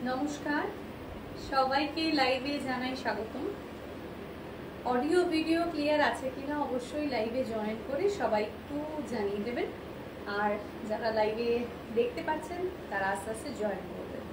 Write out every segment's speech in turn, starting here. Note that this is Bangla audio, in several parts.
নমস্কার সবাইকে লাইভে জানাই স্বাগতম। অডিও ভিডিও ক্লিয়ার আছে কিনা অবশ্যই লাইভে জয়েন করে সবাই একটু জানিয়ে দেবেন, আর যারা লাইভে দেখতে পাচ্ছেন তারা আস্তে আস্তে জয়েন করবেন।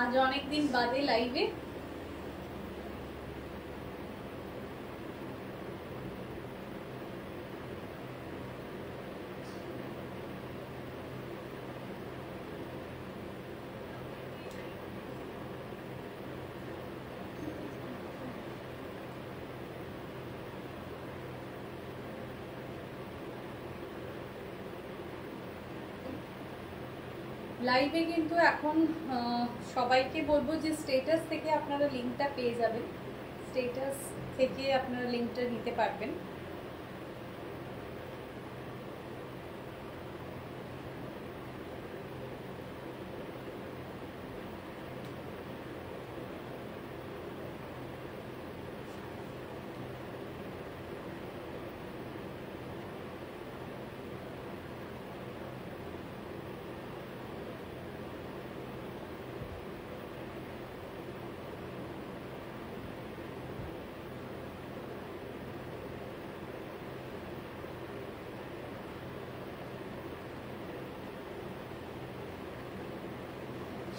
আজ অনেকদিন বাদে লাইভে, লাইভে কিন্তু এখন সবাইকে বলবো যে স্ট্যাটাস থেকে আপনারা লিঙ্কটা পেয়ে যাবেন, স্ট্যাটাস থেকে আপনারা লিঙ্কটা নিতে পারবেন।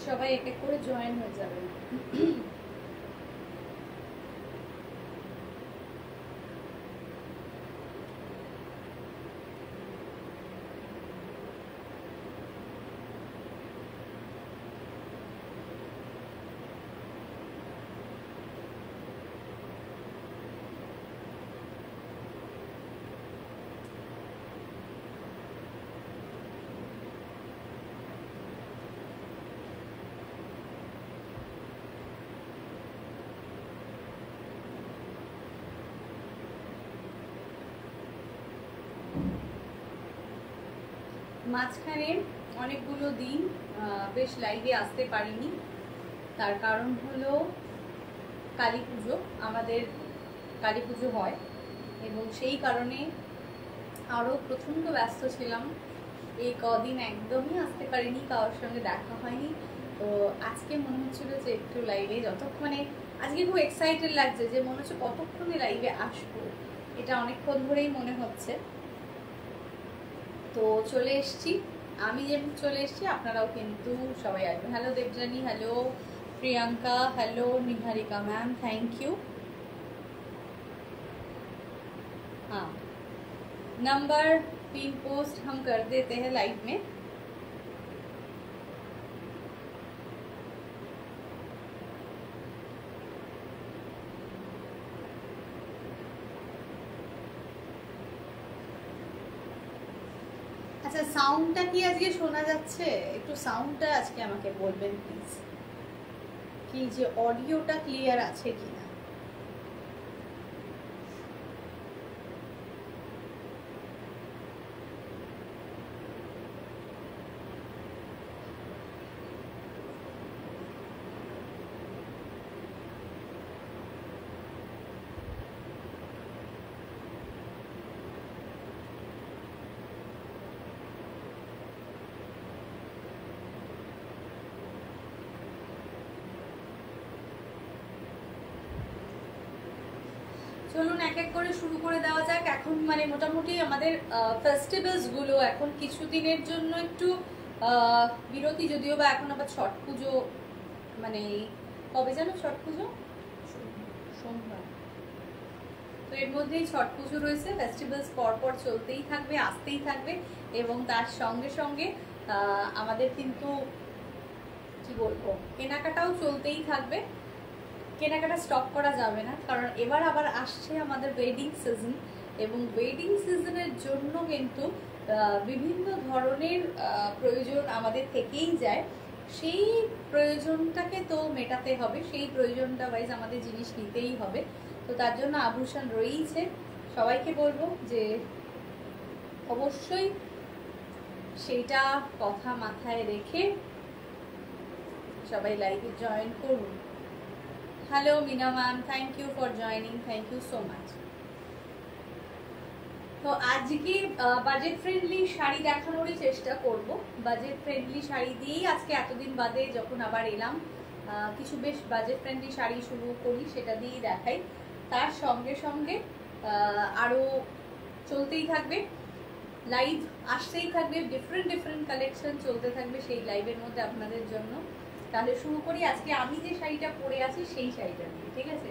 সবাই এক এক করে জয়েন হয়ে যাবেন। মাঝখানে অনেকগুলো দিন বেশ লাইভে আসতে পারিনি, তার কারণ হলো কালী পুজো, আমাদের কালী পুজো হয় এবং সেই কারণে আরও প্রচণ্ড ব্যস্ত ছিলাম। এই কদিন একদমই আসতে পারিনি, কারোর সঙ্গে দেখা হয়নি। তো আজকে মনে হচ্ছিল যে একটু লাইভে যতক্ষণে, আজকে খুব এক্সাইটেড লাগছে যে মনে হচ্ছে কতক্ষণে লাইভে আসবো, এটা অনেকক্ষণ ধরেই মনে হচ্ছে। তো চলে এসছি, আমি যেমন চলে এসছি আপনারাও কিন্তু সবাই আসবেন। Hello Debjani, hello Priyanka, hello Niharika ma'am, thank you. हाँ, नंबर पिन पोस्ट हम कर देते हैं लाइव में। আচ্ছা, সাউন্ডটা কি আজকে শোনা যাচ্ছে? একটু সাউন্ডটা আজকে আমাকে বলবেন প্লিজ, কি যে অডিওটা ক্লিয়ার আছে কিনা। চলুন এক এক করে শুরু করে দেওয়া যাক। এখন মানে মোটামুটি আমাদের ফেস্টিভ্যালস গুলো এখন কিছুদিনের জন্য একটু বিরতি, যদিও বা এখন আবার ছট পুজো, মানে কবে যেন ছট পুজো, সোমবার, তো এর মধ্যেই ছট পুজো রয়েছে। ফেস্টিভ্যালস পরপর চলতেই থাকবে, আসতেই থাকবে এবং তার সঙ্গে সঙ্গে আমাদের কিন্তু কি বলবো, কেনাকাটাও চলতেই থাকবে। কেনাকাটা স্টপ করা যাবে না, কারণ এবার আবার আসছে আমাদের ওয়েডিং সিজন এবং ওয়েডিং সিজনের জন্য কিন্তু বিভিন্ন ধরনের প্রয়োজন আমাদের থেকেই যায়। সেই প্রয়োজনটাকে তো মেটাতে হবে, সেই প্রয়োজনটা ওয়াইজ আমাদের জিনিস নিতেই হবে। তো তার জন্য আভূষণ রয়েছে, সবাইকে বলবো যে অবশ্যই সেইটা কথা মাথায় রেখে সবাই লাইভে জয়েন করুন। Hello Mina ma'am, thank you for joining, thank you so much. তো আজকে বাজেট ফ্রেন্ডলি শাড়ি দেখানোরই চেষ্টা করব। বাজেট ফ্রেন্ডলি শাড়ি দিয়েই আজকে এতদিন বাদে যখন আবার এলাম, কিছু বেশ বাজেট ফ্রেন্ডলি শাড়ি শুরু করি, সেটা দিয়েই দেখাই। তার সঙ্গে সঙ্গে আরও চলতেই থাকবে, লাইভ আসতেই থাকবে, ডিফারেন্ট কালেকশন চলতে থাকবে সেই লাইভের মধ্যে আপনাদের জন্য। তাহলে শুরু করি আজকে আমি যে শাড়িটা পরে আছি সেই শাড়িটা দিয়ে, ঠিক আছে?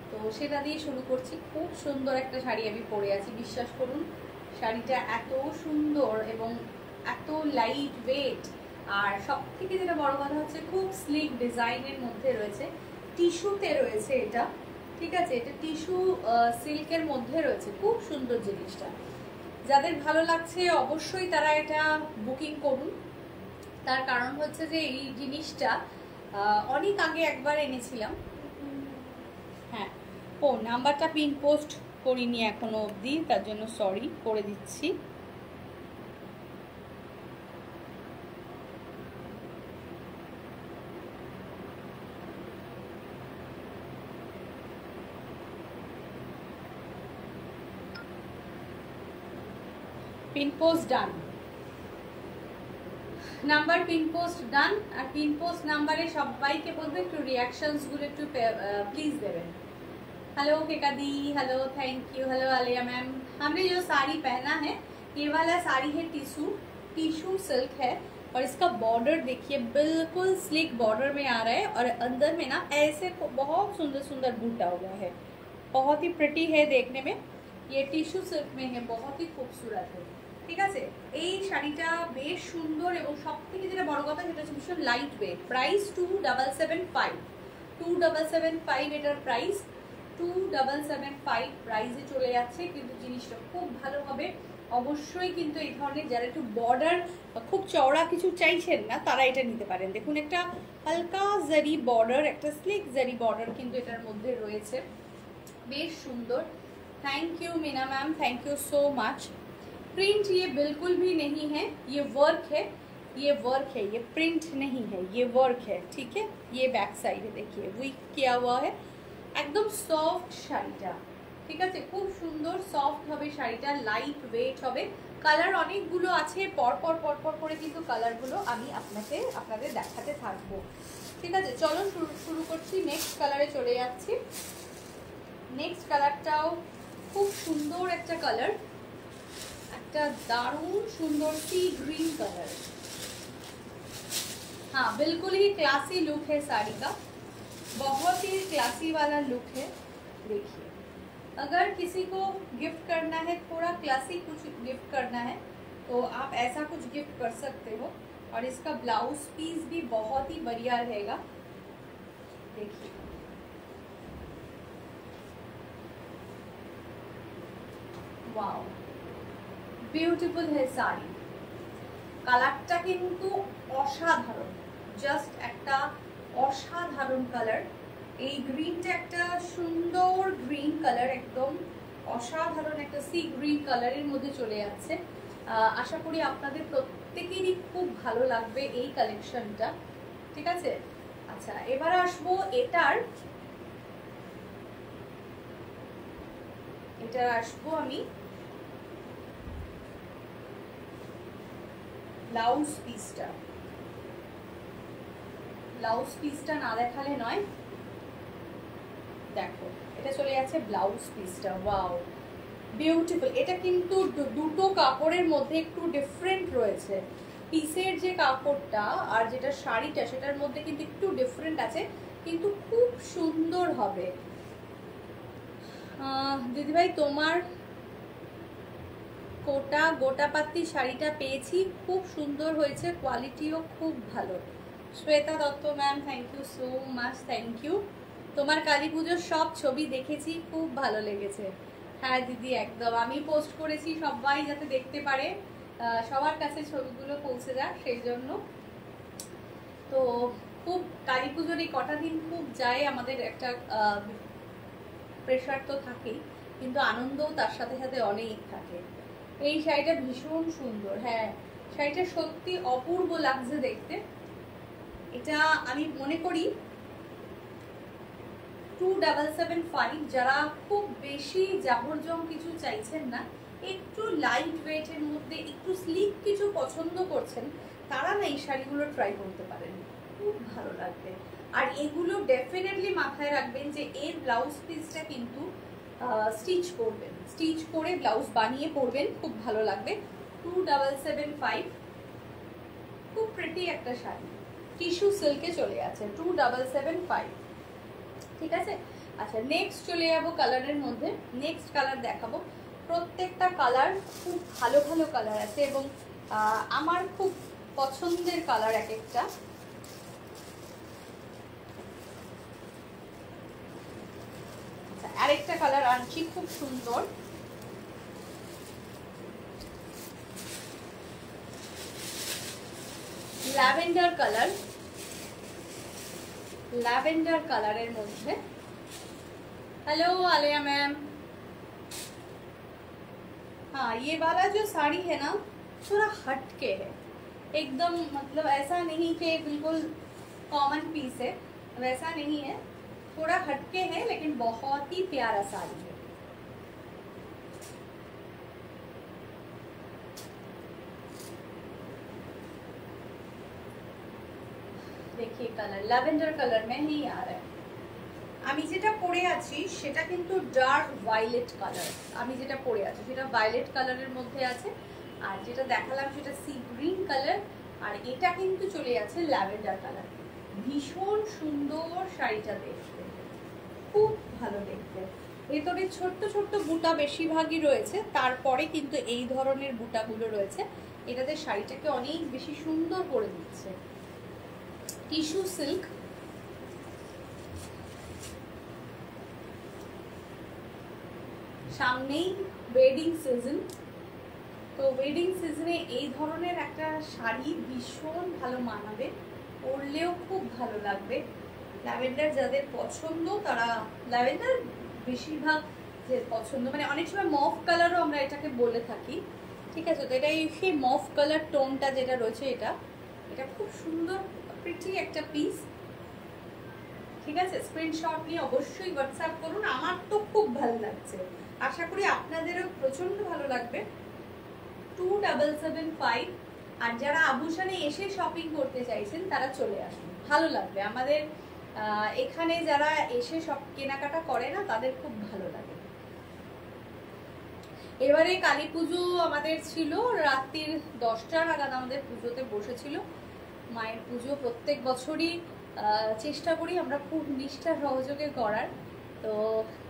তো সেটা দিয়ে শুরু করছি। খুব সুন্দর একটা শাড়ি আমি পরে আছি, বিশ্বাস করুন। শাড়িটা এত সুন্দর এবং এত লাইট ওয়েট, আর সব থেকে যেটা বড় কথা হচ্ছে খুব স্লিক ডিজাইনের মধ্যে রয়েছে, টিস্যুতে রয়েছে এটা, ঠিক আছে? এটা টিস্যু সিল্কের মধ্যে রয়েছে, খুব সুন্দর জিনিসটা। যাদের ভালো লাগছে অবশ্যই তারা এটা বুকিং করুন। তার কারণ হচ্ছে যে এই জিনিসটা অনেক আগে একবার এনেছিলাম। হ্যাঁ, ও নাম্বারটা পিন পোস্ট করিনি এখনো অবধি, তার জন্য সরি, করে দিচ্ছি। পিন পোস্ট ডান, নাম্বার পিন পোস্ট ডান। আর পিन पोस्ट নাম্বারে সবাইকে বলবো একটু রিঅ্যাকশনস গুলো একটু প্লিজ देवें। हेलो केका दी, hello, thank you. Hello Aliya ma'am. हमने जो साड़ी पहना है ये वाला साड़ी है टिश्यू सिल्क है, और इसका बॉर्डर देखिए बिल्कुल स्लिक बॉर्डर में आ रहा है, और अंदर में ना ऐसे बहुत सुंदर सुंदर बूटा हुआ है, बहुत ही प्रिटी है देखने में। ये टिश्यू सिल्क में है, बहुत ही खूबसूरत है, ঠিক আছে? এই শাড়িটা বেশ সুন্দর এবং সবথেকে যেটা বড় কথা সেটা হচ্ছে ভীষণ লাইট ওয়েট। প্রাইস 2775 এটার প্রাইস 2775 প্রাইসে চলে যাচ্ছে, কিন্তু জিনিসটা খুব ভালো হবে। অবশ্যই কিন্তু এই ধরনের যারা একটু বর্ডার খুব চওড়া কিছু চাইছেন না তারা এটা নিতে পারেন। দেখুন একটা হালকা জারি বর্ডার, একটা স্লিক জারি বর্ডার কিন্তু এটার মধ্যে রয়েছে, বেশ সুন্দর। Thank you Meena ma'am, thank you so much. Print ये बिल्कुल भी नहीं है, ये वर्क है, ये वर्क है, ये प्रिंट नहीं है, ये वर्क है, ठीक है? ये बैक साइड है, देखिए वीक किया हुआ है, एकदम सॉफ्ट শাড়িটা, ঠিক আছে? খুব সুন্দর সফট হবে শাড়িটা, লাইট ওয়েট হবে। কালার অনেকগুলো আছে, পরপর করে কিন্তু কালারগুলো আমি আপনাদের দেখাতে থাকবো, ঠিক আছে? চলো শুরু করছি। নেক্সট কালারে চলে যাচ্ছি। নেক্সট কালারটাও খুব সুন্দর একটা কালার, একটা दारुण सुंदर सी ग्रीन कलर। हाँ, बिल्कुल ही क्लासी लुक है साड़ी का, बहुत ही क्लासी वाला लुक है। देखिए, अगर किसी को गिफ्ट करना है, थोड़ा क्लासी कुछ गिफ्ट करना है, तो आप ऐसा कुछ गिफ्ट कर सकते हो। और इसका ब्लाउज पीस भी बहुत ही बढ़िया रहेगा। देखिए, वाओ, বিউটিফুল है শাড়ি। কালারটা কিন্তু অসাধারণ, জাস্ট একটা অসাধারণ কালার। এই গ্রিনটা একটা সুন্দর গ্রিন কালার, একদম অসাধারণ একটা সি গ্রিন কালারের মধ্যে চলে যাচ্ছে। আশা করি আপনাদের প্রত্যেকেরই খুব ভালো লাগবে এই কালেকশনটা, ঠিক আছে? আচ্ছা, এবার আসবো এটার আসবো আমি ব্লাউজ পিসটা না দেখালে নয়। দেখো, এটা চলে যাচ্ছে ব্লাউজ পিসটা। Wow, beautiful. এটা কিন্তু দুটো কাপড়ের মধ্যে একটু ডিফারেন্ট রয়েছে, পিসের যে কাপড়টা আর যেটা শাড়িটা সেটার মধ্যে কিন্তু একটু ডিফারেন্ট আছে, কিন্তু খুব সুন্দর হবে। দিদিভাই তোমার গোটা পাত্তি শাড়িটা পেয়েছি, খুব সুন্দর হয়েছে, কোয়ালিটিও খুব ভালো। Shweta Dutta ma'am, thank you so much, thank you. তোমার কালী পুজোর সব ছবি দেখেছি, খুব ভালো লেগেছে। হ্যাঁ দিদি, একদম আমি পোস্ট করেছি, সবাই যাতে দেখতে পারে, সবার কাছে ছবিগুলো পৌঁছে যাক সেই জন্য। তো খুব কালী পুজোর এই কটা দিন খুব যায়, আমাদের একটা প্রেশার তো থাকেই, কিন্তু আনন্দও তার সাথে সাথে অনেক থাকে। এই শাড়িটা ভীষণ সুন্দর, হ্যাঁ শাড়িটা সত্যি অপূর্ব লাগছে দেখতে। এটা আমি মনে করি 2775 যারা খুব বেশি জাবরজং কিছু চাইছেন না, একটু লাইট ওয়েটের মধ্যে একটু স্লিক কিছু পছন্দ করছেন, তারা না এই শাড়িগুলো ট্রাই করতে পারেন, খুব ভালো লাগবে। আর এগুলো ডেফিনেটলি মাথায় রাখবেন যে এর ব্লাউজ পিসটা কিন্তু স্টিচ করবেন, স্টিচ করে ব্লাউজ বানিয়ে পরবেন, খুব ভালো লাগবে। 2775, খুব প্রিটি একটা শাড়ি, টিস্যু সিল্কে চলে আছে 2775, ঠিক আছে। আচ্ছা নেক্সট চলে যাবো কালারের মধ্যে, নেক্সট কালার দেখাবো। প্রত্যেকটা কালার খুব ভালো ভালো কালার আছে এবং আমার খুব পছন্দের কালার এক একটা। আচ্ছা আরেকটা কালার আনছি খুব সুন্দর, ল্যাভেন্ডার কালার, ল্যাভেंडर कलर मध्य। हेलो आलिया मैम, हाँ ये वाला जो साड़ी है ना थोड़ा हटके है एकदम, मतलब ऐसा नहीं कि बिल्कुल कॉमन पीस है, वैसा नहीं है, थोड़ा हटके है लेकिन बहुत ही प्यारा साड़ी है। देखिए कलर लैवेंडर कलर में ही आ रहा है। আমি যেটা পরে আছি সেটা কিন্তু ডার্ক ভায়োলেট কালার, আমি যেটা পরে আছি সেটা ভায়োলেট কালারের মধ্যে আছে, আর যেটা দেখালাম সেটা সি গ্রিন কালার, আর এটা কিন্তু চলে যাচ্ছে ল্যাভেন্ডার কালার। ভীষণ সুন্দর শাড়িটা দেখতে, খুব ভালো দেখতে। ভেতরে ছোট্ট ছোট্ট বুটা বেশিরভাগই রয়েছে, তারপরে কিন্তু এই ধরনের বুটাগুলো রয়েছে, এটাতে শাড়িটাকে অনেক বেশি সুন্দর করে দিচ্ছে। টিস্যু সিল্ক, সামনেই ওয়েডিং সিজন, তো ওয়েডিং সিজনে এই ধরনের একটা শাড়ি ভীষণ ভালো মানাবে, পরলেও খুব ভালো লাগবে। ল্যাভেন্ডার যাদের পছন্দ তারা, ল্যাভেন্ডার বেশিরভাগ যে পছন্দ, মানে অনেক সময় মফ কালারও আমরা এটাকে বলে থাকি, ঠিক আছে। তো এটা সেই মফ কালার টোনটা যেটা রয়েছে, এটা এটা খুব সুন্দর প্রিটি একটা পিস, ঠিক আছে। স্ক্রিনশট নিয়ে অবশ্যই হোয়াটসঅ্যাপ করুন, আমার তো খুব ভালো লাগছে, আশা করি আপনাদেরও প্রচন্ড ভালো লাগবে। 2775, আর যারা আভূষণে এসে শপিং করতে চাইছেন তারা চলে আসুন, ভালো লাগবে। আমাদের এখানে যারা এসে সব কেনাকাটা করে না তাদের খুব ভালো লাগে। এবারে কালী পুজো আমাদের ছিল, রাত্রির 10টা নাগাদ আমাদের পুজোতে বসেছিল। মায়ের পুজো প্রত্যেক বছরই চেষ্টা করি আমরা খুব নিষ্ঠা সহযোগে করার, তো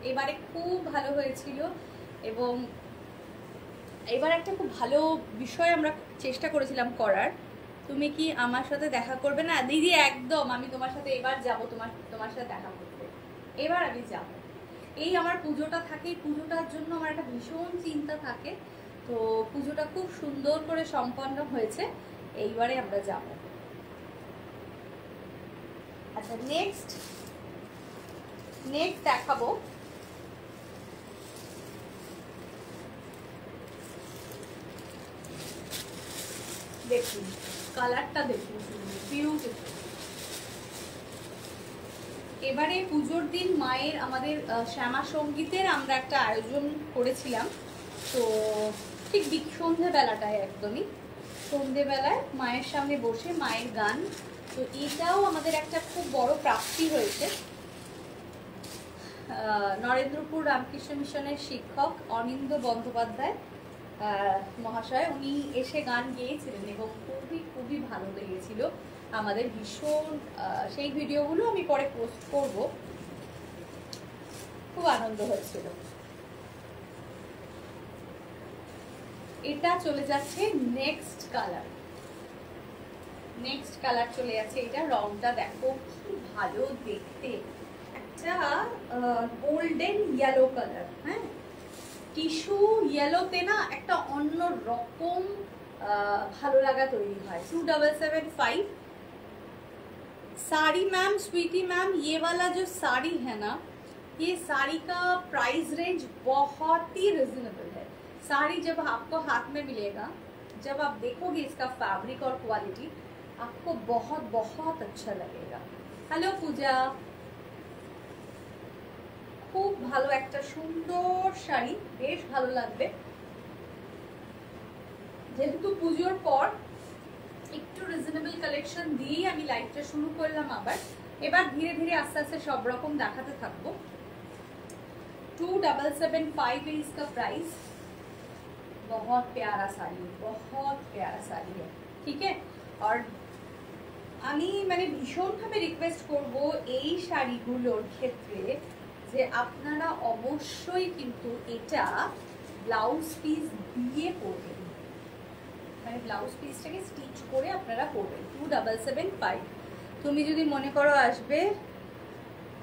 এবারে খুব ভালো হয়েছিল। এবং এবার একটা খুব ভালো বিষয় আমরা চেষ্টা করেছিলাম করার, তুমি কি আমার সাথে দেখা করবে না দিদি? একদম, আমি তোমার সাথে এবার যাব, তোমার সাথে দেখা করতে এবার আমি যাব। এই আমার পুজোটা থাকে, পুজোটার জন্য আমার একটা ভীষণ চিন্তা থাকে, তো পুজোটা খুব সুন্দর করে সম্পন্ন হয়েছে, এইবারে আমরা যাব। আচ্ছা নেক্সট দেখাবো দেখুন, কালারটা দেখুন, বিউটিফুল। এবারে পুজোর দিন মায়ের আমাদের শ্যামা সঙ্গীতের আমরা একটা আয়োজন করেছিলাম, তো ঠিক সন্ধেবেলাটায়, একদমই সন্ধেবেলায় মায়ের সামনে বসে মায়ের গান, তো এটাও আমাদের একটা খুব বড় প্রাপ্তি হয়েছে। নরেন্দ্রপুর রামকৃষ্ণ মিশনের শিক্ষক অনিন্দ বন্দ্যোপাধ্যায় মহাশয়, উনি এসে গান গেয়েছিলেন এবং খুবই খুবই ভালো লেগেছিল আমাদের, ভীষণ। সেই ভিডিওগুলো আমি পরে পোস্ট করব, খুব আনন্দ হয়েছিল। এটা চলে যাচ্ছে নেক্সট কালার চলে যাচ্ছে, এটা রংটা দেখো কি ভালো দেখতে, একটা গোল্ডেন ইয়েলো কালার, হ্যাঁ টিস্যু ইয়েলোতে না একটা অন্য রকম ভালো লাগা তৈরি হয়। 2775 साड़ी मैम, स्वीटी मैम, ये वाला जो साड़ी है ना ये साड़ी का प्राइस रेंज बहुत ही रिजनेबल है। साड़ी जब आपको हाथ में मिलेगा, जब आप देखोगे इसका फैब्रिक और क्वालिटी, आपको बहुत बहुत अच्छा लगेगा। हेलो पूजा, খুব ভালো একটা সুন্দর শাড়ি, বেশ ভালো লাগবে। যেহেতু পুজোর পর একটু রিজনেবল কালেকশন দিয়েই আমি লাইভটা শুরু করলাম, আবার এবার ধীরে ধীরে আস্তে আস্তে সব রকম দেখাতে থাকবো। 2775 है इसका प्राइस। बहुत प्यारा साड़ी है, बहुत प्यारा साड़ी है, ठीक है। और আমি মানে ভীষণভাবে রিকোয়েস্ট করব এই শাড়িগুলোর ক্ষেত্রে যে আপনারা অবশ্যই কিন্তু এটা ব্লাউজ পিস দিয়ে পরবেন, মানে ব্লাউজ পিসটাকে স্টিচ করে আপনারা পরবেন। 2775। তুমি যদি মনে করো আসবে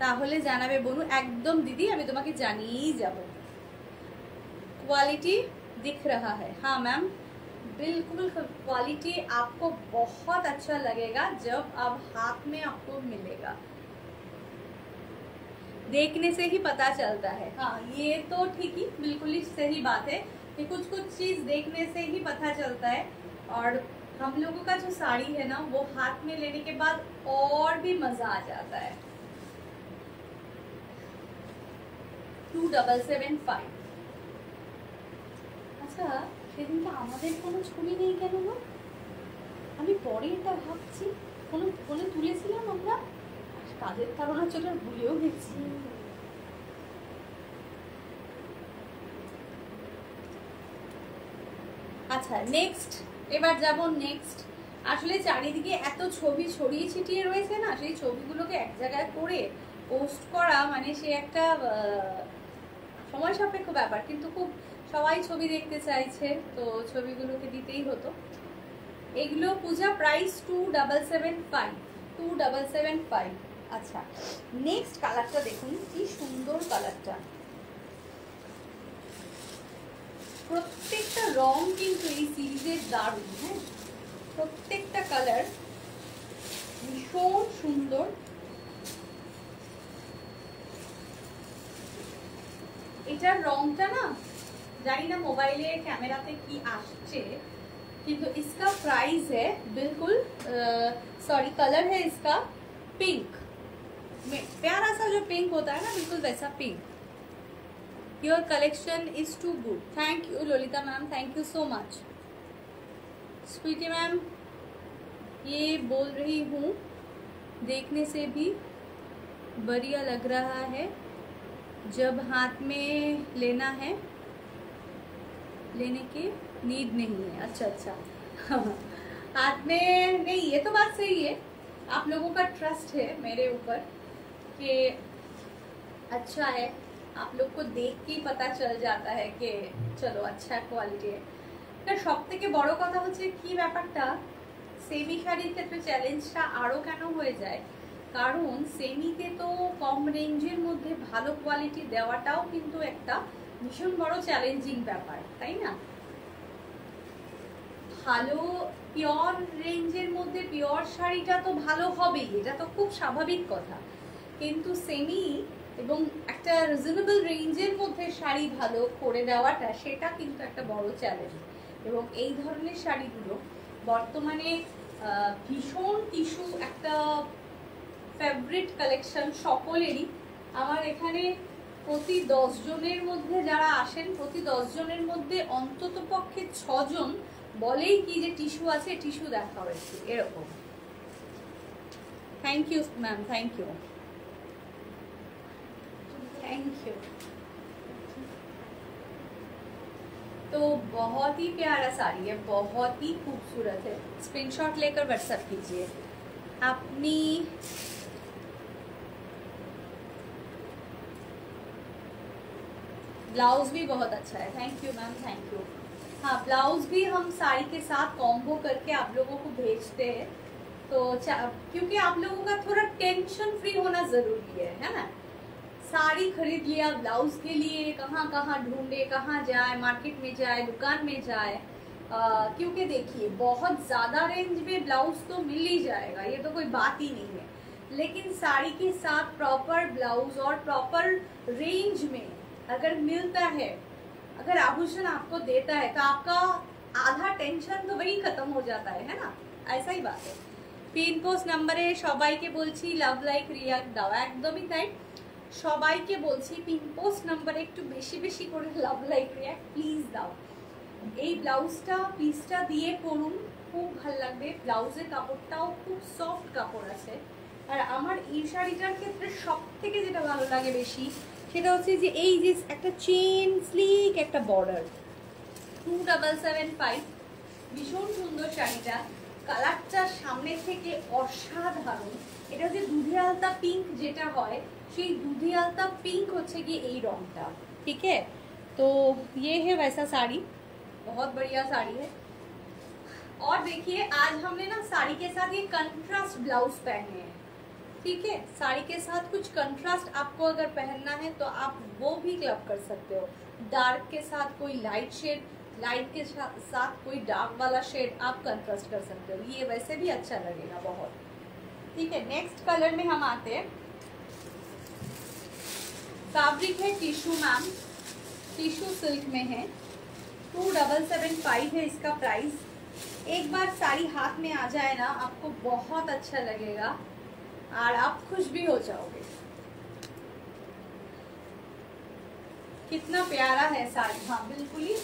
তাহলে জানাবে বনু। একদম দিদি, আমি তোমাকে জানিয়েই যাব। क्वालिटी दिख रहा है? हाँ मैम, बिल्कुल क्वालिटी आपको बहुत अच्छा लगेगा जब अब हाथ में आपको मिलेगा, देखने से ही पता चलता है। हाँ ये तो ठीक ही, बिल्कुल ही सही बात है कि कुछ कुछ चीज देखने से ही पता चलता है। और हम लोगों का जो साड़ी है ना, वो हाथ में लेने के बाद और भी मजा आ जाता है। 2775। আচ্ছা, সেদিন তো আমাদের কোনো ছবি নেই কেন গো? আমি পরে এটা ভাবছি, কোনো ফোনে তুলেছিলাম আমরা, কাজের কারণে চলে ভুলেও গেছি। আচ্ছা নেক্সট, এবার যাব নেক্সট। আসলে চারিদিকে এত ছবি ছড়িয়ে ছিটিয়ে রয়েছে না, সেই ছবিগুলোকে এক জায়গায় করে পোস্ট করা মানে সে একটা সময় সাপেক্ষ ব্যাপার, কিন্তু খুব সবাই ছবি দেখতে চাইছে, তো ছবিগুলোকে দিতেই হতো। এগুলো পূজা প্রাইস 2775। 2775। আচ্ছা নেক্সট কালারটা দেখুন, কি সুন্দর কালারটা। প্রত্যেকটা রং কিন্তু এই সিরিজের দারুণ। হ্যাঁ, প্রত্যেকটা কালার ভীষণ সুন্দর। এটার রংটা না জানি না মোবাইলে ক্যামেরাতে কি আসছে, किंतु इसका प्राइस है बिल्कुल सॉरी कलर है इसका पिंक, प्यारा सा जो पिंक होता है ना, बिल्कुल वैसा pink. Your collection is too good. Thank you Lolita ma'am, thank you so much. Sweety ma'am, ये बोल रही हूँ देखने से भी बढ़िया लग रहा है, जब हाथ में लेना है लेने की नीड नहीं है। अच्छा अच्छा हाथ में नहीं, ये तो बात सही है। आप लोगों का ट्रस्ट है मेरे ऊपर कि अच्छा है, आप लोग को देख के पता चल जाता है कि चलो अच्छा क्वालिटी है। फिर सबथेके बड़ कथा होच्छे कि ব্যাপারটা সেমি শাড়ির ক্ষেত্রে চ্যালেঞ্জটা আরো কেন হয়ে যায়, কারণ সেমিতে তো কম রেঞ্জের মধ্যে ভালো কোয়ালিটি দেওয়াটাও কিন্তু একটা ভীষণ বড় চ্যালেঞ্জিং ব্যাপার, তাই না? ভালো পিওর রেঞ্জের মধ্যে পিওর শাড়িটা তো ভালো হবেই, এটা তো খুব স্বাভাবিক কথা, কিন্তু সেমি এবং একটা রিজনেবল রেঞ্জের মধ্যে শাড়ি ভালো করে দেওয়াটা সেটা কিন্তু একটা বড় চ্যালেঞ্জ। এবং এই ধরনের শাড়িগুলো বর্তমানে ভীষণ টিস্যু একটা ফেভারিট কালেকশন সকলেরই। আমার এখানে প্রতি 10 জনের মধ্যে যারা আসেন, প্রতি 10 জনের মধ্যে অন্তত পক্ষে 6 জন বলেই কি যে টিস্যু আছে, টিস্যু দেখাও একটু, এরকম। Thank you ma'am, thank you thank you. तो बहुत ही प्यारा साड़ी है, बहुत ही खूबसूरत है। स्क्रीनशॉट लेकर व्हाट्सएप कीजिए। अपनी ब्लाउज भी बहुत अच्छा है, thank you ma'am, thank you. हाँ ब्लाउज भी हम साड़ी के साथ कॉम्बो करके आप लोगों को भेजते हैं, तो क्योंकि आप लोगों का थोड़ा टेंशन फ्री होना जरूरी है ना। साड़ी खरीद लिया, ब्लाउज के लिए कहाँ कहाँ ढूंढे, कहाँ जाए, मार्केट में जाए, दुकान में जाए, क्योंकि देखिए बहुत ज़्यादा रेंज में ब्लाउज तो मिल ही जाएगा, ये तो कोई बात ही नहीं है। लेकिन साड़ी के साथ प्रॉपर ब्लाउज और प्रॉपर रेंज में अगर मिलता है, अगर आभूषण आपको देता है, तो आपका आधा टेंशन तो वही खत्म हो जाता है ना, ऐसा ही बात है। पिन पोस्ट नंबरे সবাইকে বলছি লাভ লাইক রিয়াক্ট দাও, একদমই তাই, সবাইকে বলছি পিন পোস্ট নাম্বারে একটু বেশি বেশি করে লাভ লাইক রিয়াক্ট প্লিজ দাও। এই ব্লাউজটা পিসটা দিয়ে পরুন, খুব ভালো লাগবে। ব্লাউজের কাপড়টাও খুব সফট কাপড় আছে। আর আমার এই শাড়িটার ক্ষেত্রে সব থেকে যেটা ভালো লাগে বেশি, সেটা হচ্ছে যে এই যে একটা চেন স্লিক একটা বর্ডার, 2775, ভীষণ সুন্দর শাড়িটা। কালারটা সামনে থেকে অসাধারণ। এটা হচ্ছে দুধে আলতা পিঙ্ক যেটা হয়, সেই দুধে आलता पिंक होच्छे कि यही रंगटा, ठीक है। तो ये है वैसा साड़ी, बहुत बढ़िया साड़ी है। और देखिए आज हमने ना साड़ी के साथ ये कंट्रास्ट ब्लाउज पहने हैं, ठीक है। साड़ी के साथ कुछ कंट्रास्ट आपको अगर पहनना है तो आप वो भी क्लब कर सकते हो। डार्क के साथ कोई लाइट शेड, लाइट के साथ कोई डार्क वाला शेड आप कंट्रास्ट कर सकते हो, ये वैसे भी अच्छा लगेगा बहुत, ठीक है। नेक्स्ट कलर में हम आते हैं। फैब्रिक है टिश्यू मैम, टिश्यू सिल्क में है, 2775 है इसका प्राइस। एक बार साड़ी हाथ में आ जाए ना, आपको बहुत अच्छा लगेगा और आप खुश भी हो जाओगे। कितना प्यारा है साड़ी, हाँ बिल्कुल ही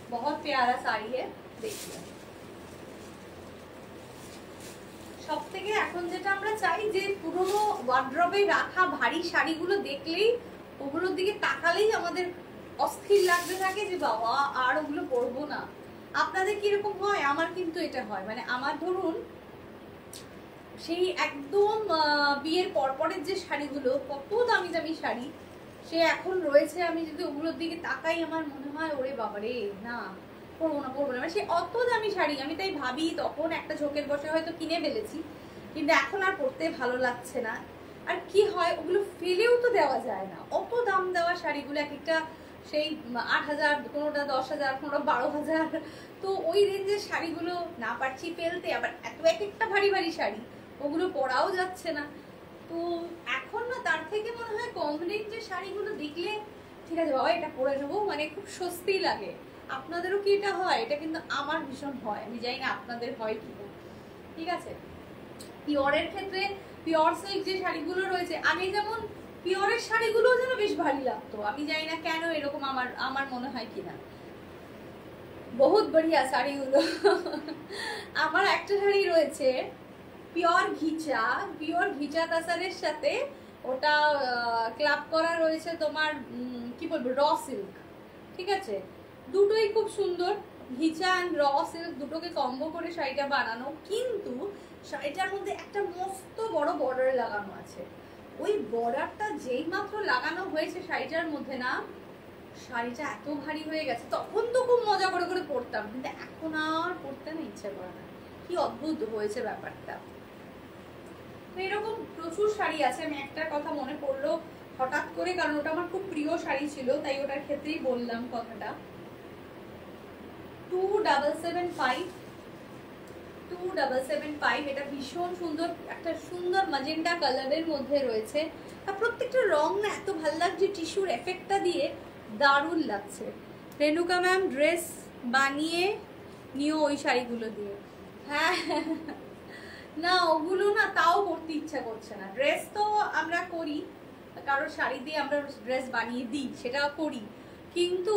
बहुत प्यारा साड़ी है, देखिए। সব থেকে এখন যেটা আমরা চাই যে পুরনো ওয়ার্ড্রবে রাখা ভারী শাড়িগুলো দেখলেই, ওগুলোর দিকে তাকালেই আমাদের অস্থির লাগতে থাকে যে বাবা আর ওগুলো পরবো না। আপনাদের কিরকম হয়? আমার কিন্তু এটা হয়, মানে আমার ধরুন সেই একদম বিয়ের পরপরের যে শাড়িগুলো, কত দামি দামি শাড়ি, সে এখন রয়েছে, আমি যদি ওগুলোর দিকে তাকাই আমার মনে হয় ওরে বাবারে না পরবো না পরবো না, মানে সে অত দামি শাড়ি, আমি তাই ভাবি তখন একটা ঝোঁকের বসে হয়তো কিনে ফেলেছি, কিন্তু এখন আর পরতে ভালো লাগছে না। আর কি হয়, ওগুলো ফেলেও তো দেওয়া যায় না, অত দাম দেওয়া শাড়িগুলো এক একটা সেই 8000, কোনোটা 10,000, কোনোটা 12,000, তো ওই রেঞ্জের শাড়িগুলো না পারছি ফেলতে, আবার এত এক একটা ভারী ভারী শাড়ি, ওগুলো পরাও যাচ্ছে না। তো এখন না তার থেকে মনে হয় কম রেঞ্জের শাড়িগুলো দেখলে ঠিক আছে বাবা এটা পরে নেবো, মানে খুব স্বস্তি লাগে। আপনাদেরও কি এটা হয়? এটা কিন্তু আমার ভীষণ হয়, আমি জানি না আপনাদের হয় কি না, ঠিক আছে। পিওরের ক্ষেত্রে পিওর সিল্ক যে শাড়িগুলো রয়েছে, আগে যেমন পিওরের শাড়িগুলো যেন বেশ ভারী লাগতো, আমি জানি না কেন এরকম, আমার মনে হয় কিনা। বহুত বড়িয়া শাড়িগুলো আমার একটা শাড়ি রয়েছে পিওর ঘিচা তাসারের সাথে, ওটা ক্লাব করা রয়েছে তোমার কি বলবো র সিল্ক, ঠিক আছে। দুটোই খুব সুন্দর, ঘিচা অ্যান্ড র সিল্ক দুটোকে কম্বো করে শাড়িটা বানানো, কিন্তু শাড়িটার মধ্যে একটা মস্ত বড় বর্ডার লাগানো আছে। ওই বর্ডারটা যেই মাত্র লাগানো হয়েছে শাড়িটার মধ্যে না, শাড়িটা এত ভারী হয়ে গেছে। তখন তো খুব মজা করে করে পরতাম, কিন্তু এখন আর পরতে না ইচ্ছে করে না, কি অদ্ভুত হয়েছে ব্যাপারটা। এরকম প্রচুর শাড়ি আছে, আমি একটা কথা মনে পড়লো হঠাৎ করে, কারণ ওটা আমার খুব প্রিয় শাড়ি ছিল, তাই ওটার ক্ষেত্রেই বললাম কথাটা। 2775, এটা ভীষণ সুন্দর, একটা সুন্দর ম্যাজেন্টা কালারের মধ্যে রয়েছে, আর প্রত্যেকটা রং না এত ভালো লাগছে, টিস্যুর এফেক্টটা দিয়ে দারুণ লাগছে। রেণুকা ম্যাম ড্রেস বানিয়ে নিও ওই শাড়িগুলো দিয়ে, হ্যাঁ না ওগুলো না তাও করতে ইচ্ছা করছে না। ড্রেস তো আমরা করি, কারোর শাড়ি দিয়ে আমরা ড্রেস বানিয়ে দিই, সেটা করি, কিন্তু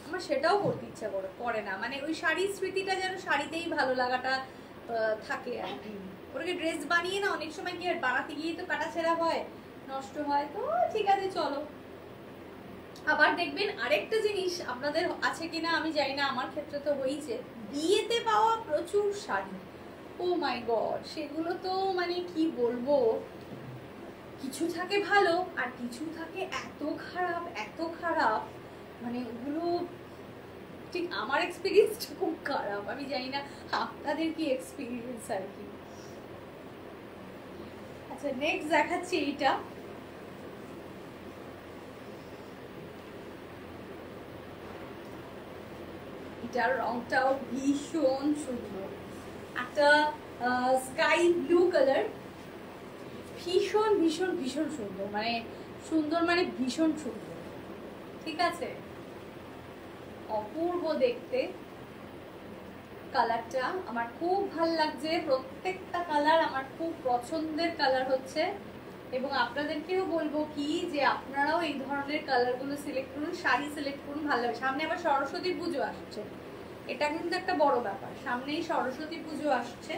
আমার সেটাও করতে ইচ্ছা করে না, মানে ওই শাড়ির স্মৃতিটা যেন শাড়িতেই ভালো লাগাটা থাকে আর কি। ওটাকে ড্রেস বানিয়ে না অনেক সময় কি আর বানাতে গিয়ে তো কাটাছেঁড়া হয়, নষ্ট হয়, তো ঠিক আছে চলো। আবার দেখবেন আরেকটা জিনিস আপনাদের আছে কিনা আমি জানি না, আমার ক্ষেত্রে তো হয়েছে, বিয়েতে পাওয়া প্রচুর শাড়ি, ও মাই গড, সেগুলো তো মানে কি বলবো, কিছু থাকে ভালো আর কিছু থাকে এত খারাপ, মানে ওগুলো ঠিক আমার এক্সপিরিয়েন্সটা খুব খারাপ, আমি জানি না আপনাদের কি এক্সপিরিয়েন্স আর কি। আচ্ছা নেক্সট দেখাচ্ছি এইটা, এটার রংটাও ভীষণ সুন্দর, একটা স্কাই ব্লু কালার, ভীষণ ভীষণ ভীষণ সুন্দর, মানে সুন্দর মানে ভীষণ সুন্দর, ঠিক আছে, অপূর্ব দেখতে। কালারটা আমার খুব ভাল লাগছে, প্রত্যেকটা কালার আমার খুব পছন্দের কালার হচ্ছে। এবং আপনাদেরকেও বলবো কি যে আপনারাও এই ধরনের কালারগুলো সিলেক্ট করুন, শাড়ি সিলেক্ট করুন, ভালো লাগবে। সামনে আবার সরস্বতী পুজো আসছে, এটা কিন্তু একটা বড় ব্যাপার, সামনেই সরস্বতী পুজো আসছে।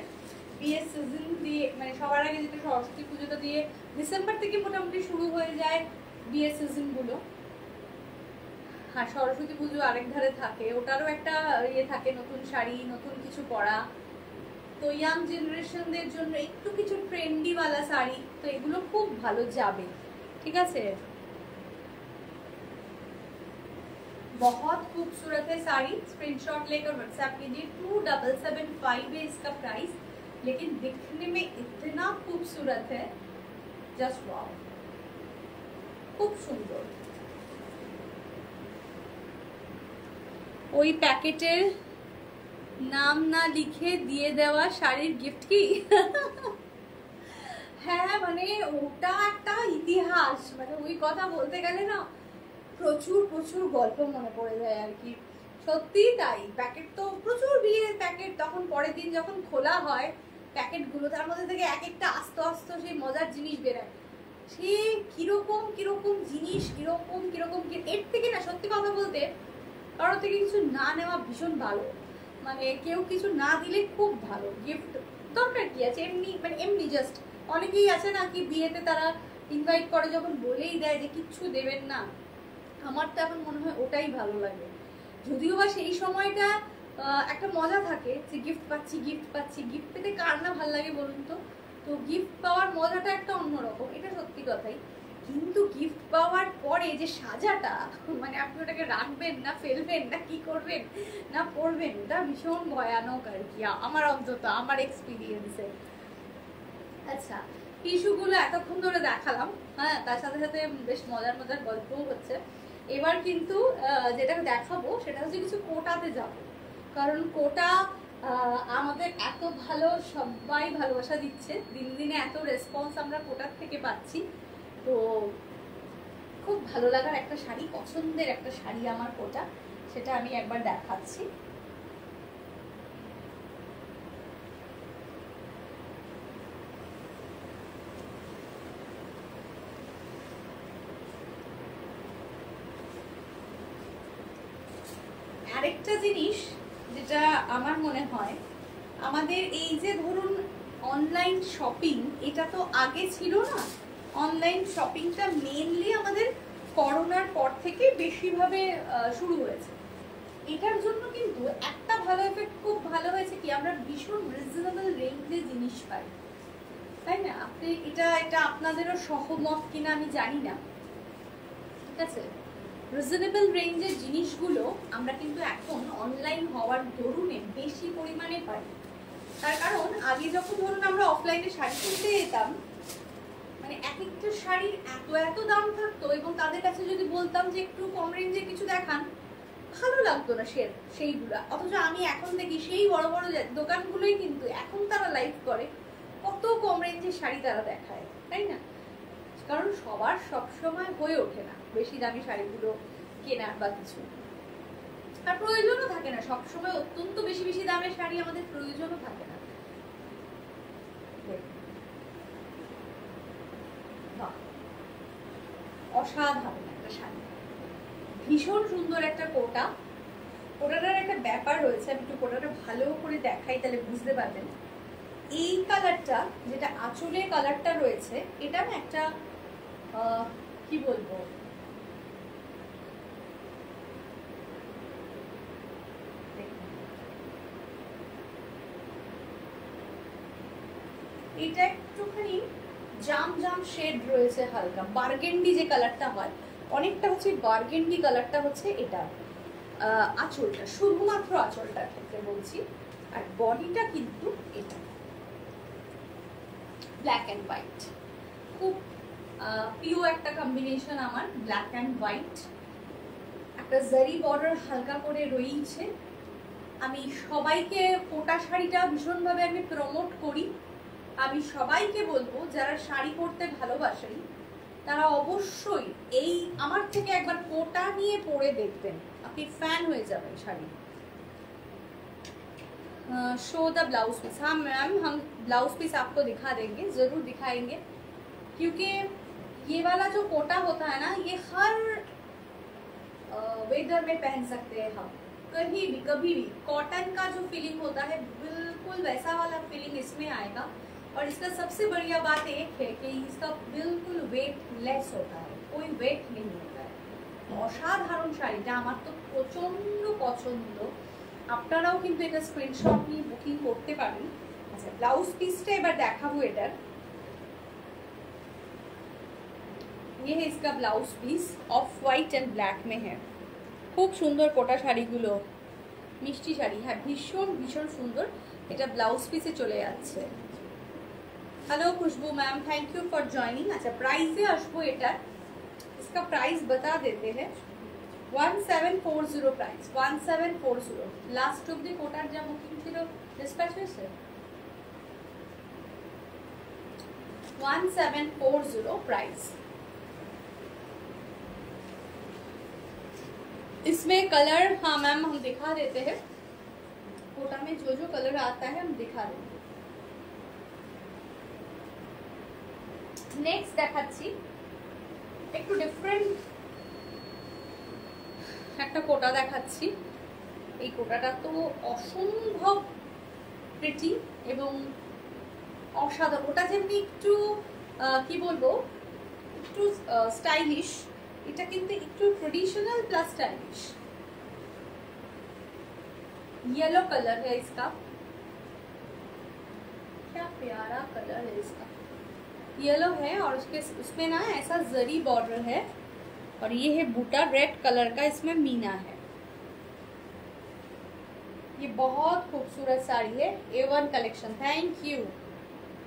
বিয়ের সিজন দিয়ে, মানে সবার আগে যেটা সরস্বতী পুজোটা দিয়ে ডিসেম্বর থেকে মোটামুটি শুরু হয়ে যায় বিয়ের সিজনগুলো, আর সরস্বতী পুজো আরেক ধারে থাকে, ওটারও একটা ইয়ে থাকে, নতুন শাড়ি নতুন কিছু পরা। তো ইয়াং জেনারেশনদের জন্য একটু কিছু ট্রেন্ডি वाला শাড়ি, তো এগুলো খুব ভালো যাবে, ঠিক আছে। बहुत खूबसूरत है साड़ी, स्क्रीनशॉट लेकर व्हाट्सएप कीजिए। 2775 है इसका प्राइस, लेकिन दिखने में इतना खूबसूरत है, जस्ट वाओ, खूब सुंदर। ওই প্যাকেটের নাম না লিখে দিয়ে দেওয়া শাড়ির গিফট কি? হ্যাঁ, মানে ওটা একটা ইতিহাস, মানে ওই কথা বলতে গেলে না প্রচুর প্রচুর গল্প মনে পড়ে যায় আর কি, সত্যি তাই। প্যাকেট তো প্রচুর বিয়ের প্যাকেট, তখন পরের দিন যখন খোলা হয় প্যাকেটগুলো, তার মধ্যে থেকে এক একটা আস্তে আস্তে সেই মজার জিনিস বেরোয়, সে কিরকম কিরকম জিনিস, কিরকম কিরকম, এর থেকে না সত্যি কথা বলতে কারোর থেকে কিছু না নেওয়া ভীষণ ভালো, মানে কেউ কিছু না দিলে খুব ভালো। গিফট দরকার কি আছে, এমনি মানে এমনি জাস্ট, অনেকেই আছে না কি বিয়েতে তারা ইনভাইট করে যখন বলেই দেয় যে কিচ্ছু দেবেন না, আমার তো এখন মনে হয় ওটাই ভালো লাগে। যদিও বা সেই সময়টা একটা মজা থাকে যে গিফট পাচ্ছি গিফট পাচ্ছি, গিফট পেতে কার না ভালো লাগে বলুন তো। তো গিফট পাওয়ার মজাটা একটা অন্যরকম, এটা সত্যি কথাই। কিন্তু গিফট পাওয়ার পরে যে সাজাটা, মানে আপনি ওটাকে রাখবেন না ফেলবেন না কি করবেন না পরবেন, ওটা ভীষণ ভয়ানক আর কি, আমার অন্তত আমার এক্সপিরিয়েন্সে। আচ্ছা, টিস্যুগুলো এতক্ষণ ধরে দেখালাম, হ্যাঁ, তার সাথে সাথে বেশ মজার মজার গল্পও হচ্ছে। এবার কিন্তু যেটা দেখাবো সেটা হচ্ছে কিছু কোটাতে যাব, কারণ কোটা আমাদের এত ভালো, সবাই ভালোবাসা দিচ্ছে, দিনে দিনে এত রেসপন্স আমরা কোটার থেকে পাচ্ছি। তো খুব ভালো লাগার একটা শাড়ি, পছন্দের একটা শাড়ি আমার কোটা, সেটা আমি একবার দেখাচ্ছি। আরেকটা জিনিস যেটা আমার মনে হয়, আমাদের এই যে ধরুন অনলাইন শপিং, এটা তো আগে ছিল না, অনলাইন শপিংটা মেইনলি আমাদের করোনার পর থেকে বেশিভাবে শুরু হয়েছে। এটার জন্য কিন্তু একটা ভালো এফেক্ট খুব ভালো হয়েছে কি, আমরা ভীষণ রিজনেবল রেঞ্জে জিনিস পাই, তাই না? আপনি এটা আপনাদেরও সহমত কিনা আমি জানি না, ঠিক আছে। রিজনেবল রেঞ্জের জিনিসগুলো আমরা কিন্তু এখন অনলাইন হওয়ার দরুনে বেশি পরিমাণে পাই। তার কারণ আগে যখন ধরুন আমরা অফলাইনে শাড়ি কিনতে যেতাম, মানে এক একটা শাড়ির এত এত দাম থাকতো, এবং তাদের কাছে যদি বলতাম যে একটু কম রেঞ্জে কিছু দেখান, ভালো লাগতো না সেইগুলা। অথচ আমি এখন দেখি সেই বড় বড় দোকানগুলোই কিন্তু এখন তারা লাইভ করে, কত কম রেঞ্জের শাড়ি তারা দেখায়, তাই না? কারণ সবার সবসময় হয়ে ওঠে না বেশি দামি শাড়িগুলো কেনার বা কিছু, আর প্রয়োজনও থাকে না সবসময়, অত্যন্ত বেশি বেশি দামের শাড়ি আমাদের প্রয়োজনও থাকে না। অসাধারণ একটা শাড়ি, ভীষণ সুন্দর একটা কোটা। কোটাটার একটা ব্যাপার রয়েছে, আমি একটু কোটাটা ভালো করে দেখাই তাহলে বুঝতে পারবেন। এই কালারটা যেটা আঁচলের কালারটা রয়েছে, এটা না একটা কি বলবো, এটা একটুখানি জাম জাম শেড রয়েছে, হালকা বার্গেন্ডি যে কালারটা হয়, অনেকটা হচ্ছে বার্গেন্ডি কালারটা হচ্ছে এটা আঁচলটা, শুধুমাত্র আঁচলটার ক্ষেত্রে বলছি। আর বডিটা কিন্তু এটা ব্ল্যাক অ্যান্ড হোয়াইট, খুব প্রিয় একটা কম্বিনেশন আমার, ব্ল্যাক অ্যান্ড হোয়াইট। একটা জারি বর্ডার হালকা করে রয়েছে। আমি সবাইকে কোটা শাড়িটা ভীষণভাবে আমি প্রমোট করি, আমি সবাইকে বলবো যারা শাড়ি পরতে ভালোবাসেন তারা অবশ্যই এই আমার থেকে একবার কোটা নিয়ে পরে দেখবেন, আপনি ফ্যান হয়ে যাবেন sari. Show the blouse piece. हाँ मैम, हम ब्लाउज पीस आपको दिखा देंगे, ज़रूर दिखाएंगे, क्योंकि ये वाला जो कोटा होता है ना, ये हर वेदर में पहन सकते हैं हम, कहीं भी कभी भी। कॉटन का जो फीलिंग होता है बिल्कुल वैसा वाला फीलिंग इसमें आएगा। और इसका सबसे बढ़िया बात एक है कि इसका बिल्कुल वेट लेस होता है, कोई वेट नहीं होता है। অসাধারণ শাড়িটা আমার তো প্রচন্ড পছন্দ। আপনারাও কিন্তু এটা স্ক্রিনশট নিয়ে বুকিং করতে পারেন। আচ্ছা, ব্লাউজ পিসটা এবার দেখাবো এটার। ये है इसका blouse piece, off white and black में है। খুব সুন্দর কোটা শাড়িগুলো, মিষ্টি শাড়ি, হ্যাঁ ভীষণ ভীষণ সুন্দর। এটা ব্লাউজ পিসে চলে যাচ্ছে। Hello Khushbu ma'am, thank you for joining. अच्छा, प्राइसे আসবো এটা, इसका प्राइस बता देते हैं। 1740 प्राइस, 1740। लास्ट অবধি কোটার যা বুকিং ছিল ডিসপ্যাচ হয়েছে। 1740 प्राइस। इसमें कलर, हाँ मैम हम दिखा देते हैं, कोटा में जो जो कलर आता है हम दिखा देंगे। नेक्स्ट দেখাচ্ছি একটু ডিফারেন্ট একটা কোটা দেখাচ্ছি। এই কোটাটা তো অসম্ভব প্রিটি এবং অসাধারণ। ওটা যেমনি একটু কি বলবো, একটু স্টাইলিশ, এটা কিন্তু একটু traditional plus stylish. Yellow colour है इसका, क्या प्यारा कलर है इसका, येलो है और उसमें ना ऐसा जरी बॉर्डर है और ये है बूटा रेड कलर का, इसमें मीना है। ये बहुत खूबसूरत साड़ी है, A1 कलेक्शन। Thank you.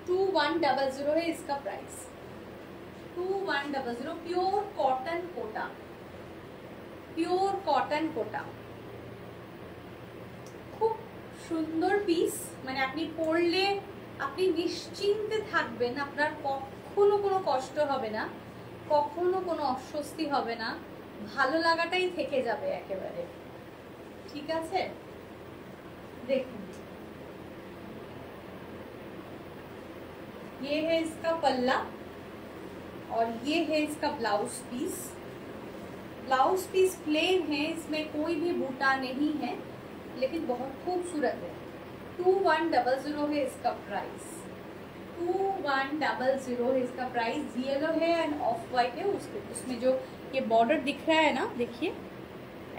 2100 है इसका price, 2100। Pure cotton Kota, pure cotton Kota, खूब সুন্দর পিস। মানে আপনি পরলে আপনি নিশ্চিন্তে থাকবেন, আপনার কখনো কোনো কষ্ট হবে না, কখনো কোনো অস্বস্তি হবে না, ভালো লাগাটাই থেকে যাবে একেবারে। ঠিক আছে, দেখুন ये है इसका पल्ला और ये है इसका blouse piece. Blouse piece plain है, इसमें कोई भी बूटा नहीं है, लेकिन बहुत खूबसूरत है। 2100 है इसका प्राइस, 2100 है इसका प्राइस। येलो है एंड ऑफ वाइट है, उसमें जो ये बॉर्डर दिख रहा है ना, देखिए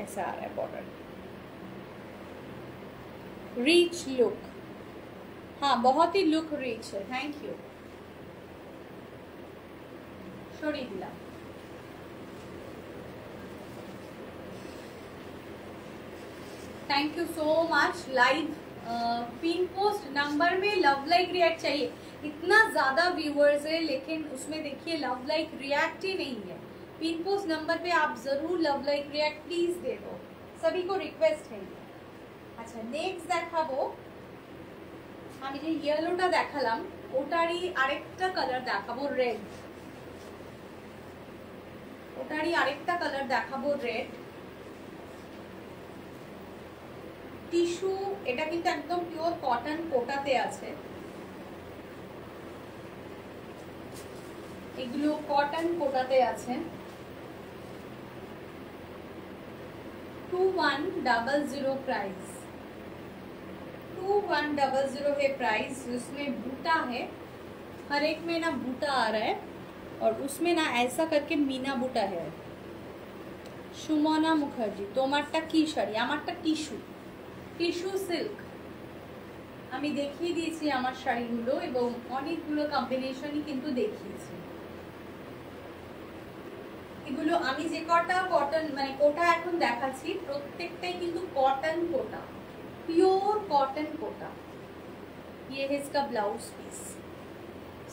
ऐसा आ रहा है बॉर्डर। रीच लुक, हाँ बहुत ही लुक रिच है। Thank you. সরিয়ে দিলাম। Thank you so much. Live pin post number में लव लाइक रिएक्ट चाहिए। इतना ज़्यादा व्यूअर्स है लेकिन उसमें देखिए लव लाइक रिएक्ट ही नहीं है। पिन पोस्ट नंबर पे आप ज़रूर लव लाइक रिएक्ट प्लीज़ दे दो, सभी को रिक्वेस्ट है। अच्छा, नेक्स्ट দেখাবো আমি যে ইয়েলোটা দেখালাম ওটারই আরেকটা কালার দেখাবো, রেড। ওটারই আরেকটা কালার দেখাবো, রেড টিস্যু। এটা কিন্তু একদম পিওর কটন কোটাতে আছে, এগুলো কটন কোটাতে আছে। 2100 प्राइस, 2100 है प्राइस। उसमें बूटा है, हर एक में ना बूटा आ रहा है और उसमें ना ऐसा करके मीना बूटा है। সুমনা মুখার্জি, তোমারটা কি শাড়ি? আমারটা টিস্যু, টিস্যু সিল্ক। আমি দেখিয়ে দিয়েছি আমার শাড়িগুলো এবং অনেকগুলো কম্বিনেশনই কিন্তু দেখিয়েছি। এগুলো আমি যে কটা কটন মানে কোটা এখন দেখাচ্ছি প্রত্যেকটাই কিন্তু কটন কোটা, प्योर कॉटन कोटा। ये है इसका ब्लाउज पीस।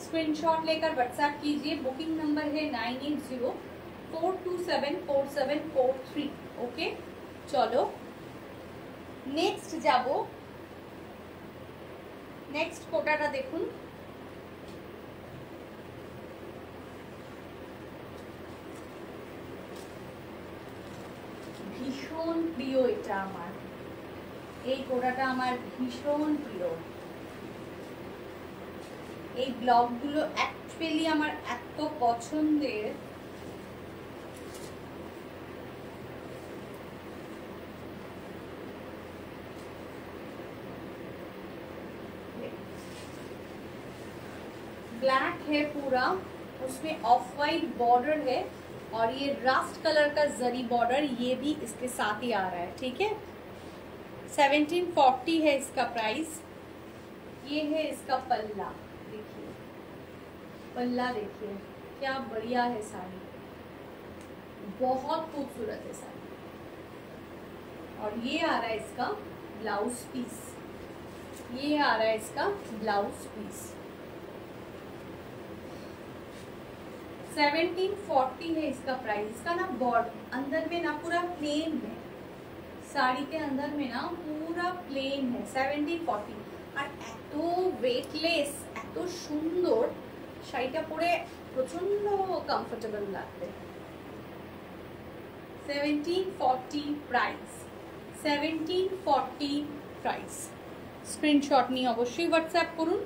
स्क्रीनशॉट लेकर व्हाट्सएप कीजिए। बुकिंग नंबर है 9804274743। ओके, चलो नेक्स्ट जाबो। नेक्स्ट कोटाटा देखुन, ভীষণ প্রিয়, এটা আমার এই কোটাটা আমার ভীষণ প্রিয়। এই ব্লগগুলো অ্যাকচুয়ালি আমার এত পছন্দের, ब्लैक है पूरा, उसमें ऑफ वाइट बॉर्डर है और ये रस्ट कलर का जरी बॉर्डर ये भी इसके साथ ही आ रहा है। ठीक है, 1740 है इसका प्राइस। ये है इसका पल्ला, देखिए पल्ला देखिए क्या बढ़िया है साड़ी, बहुत खूबसूरत है साड़ी। और ये आ रहा है इसका ब्लाउज पीस, ये आ रहा है इसका ब्लाउज पीस। 1740 है इसका प्राइस। इसका ना बॉर्डर अंदर में ना पूरा प्लेन है, साड़ी के अंदर में ना पूरा प्लेन है। 1740 আর এত ওয়েটলেস, এত সুন্দর শাড়িটা পরে প্রচন্ড কমফোর্টেবল লাগবে। 1740 প্রাইস, 1740 প্রাইস। স্ক্রিনশট নিয়ে অবশ্যই হোয়াটসঅ্যাপ করুন।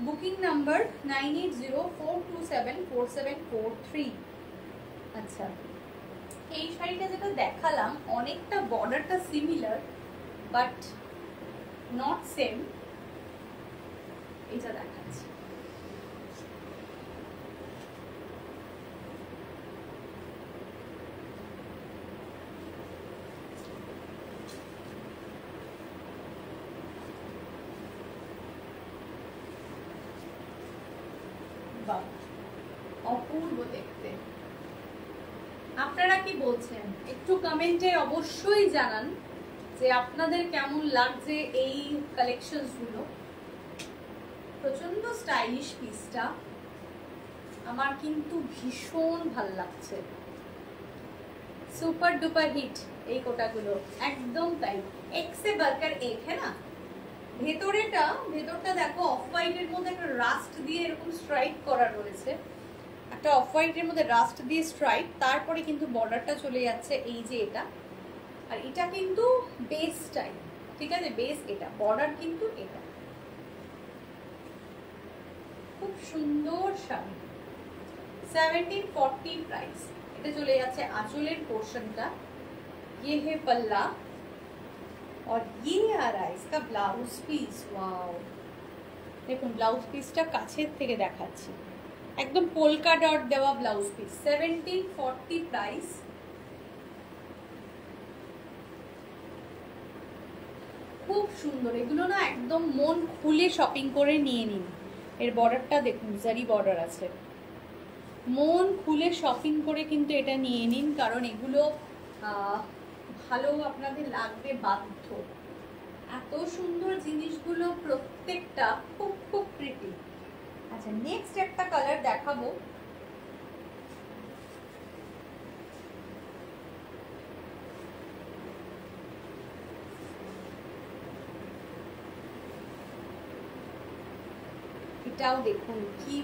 Booking number 9804274743। আচ্ছা, এই শাড়িটা যেটা দেখালাম অনেকটা বর্ডারটা সিমিলার বাট নট সেম, এটা দেখাচ্ছি। অপূর্ব দেখতে। আপনারা কি বলছেন একটু কমেন্টে অবশ্যই জানান যে আপনাদের কেমন লাগছে এই কালেকশনস গুলো। প্রচন্ড স্টাইলিশ পিসটা আমার কিন্তু ভীষণ ভালো লাগছে। সুপার ডুপার হিট এই কোটাগুলো, একদম তাই, এক সে বাড়কর এক, হ্যাঁ না। ভেতরটা দেখো অফ হোয়াইটের মধ্যে একটা রাস্ট দিয়ে এরকম স্ট্রাইপ করা রয়েছে, একটা অফ হোয়াইটের মধ্যে রাস্ট দিয়ে স্ট্রাইপ, তারপরে কিন্তু বর্ডারটা চলে যাচ্ছে এই যে এটা। আর এটা কিন্তু বেস টাইপ, ঠিক আছে, বেস এটা, বর্ডার কিন্তু এটা। খুব সুন্দর শাড়ি, 1740 प्राइस। এটা চলে যাচ্ছে আঁচলের পোর্শনটা। ये है पल्ला और ये आ रहा है इसका ब्लाउज पीस। वाओ, দেখুন ব্লাউজ পিসটা কাছের থেকে দেখাচ্ছি, একদম পোলকা ডট দেওয়া ব্লাউজ পিস। 1740 प्राइस। খুব সুন্দর, এগুলো না একদম মন খুলে শপিং করে নিয়ে নিন। এর বর্ডারটা দেখুন, জারি বর্ডার আছে, মন খুলে শপিং করে কিন্তু এটা নিয়ে নিন, কারণ এগুলো ভালো আপনাদের লাগবে বাধ্য। এত সুন্দর জিনিসগুলো প্রত্যেকটা খুব খুব প্রিটি। আচ্ছা, নেক্সট একটা কালার দেখাবো। এটাও দেখুন কি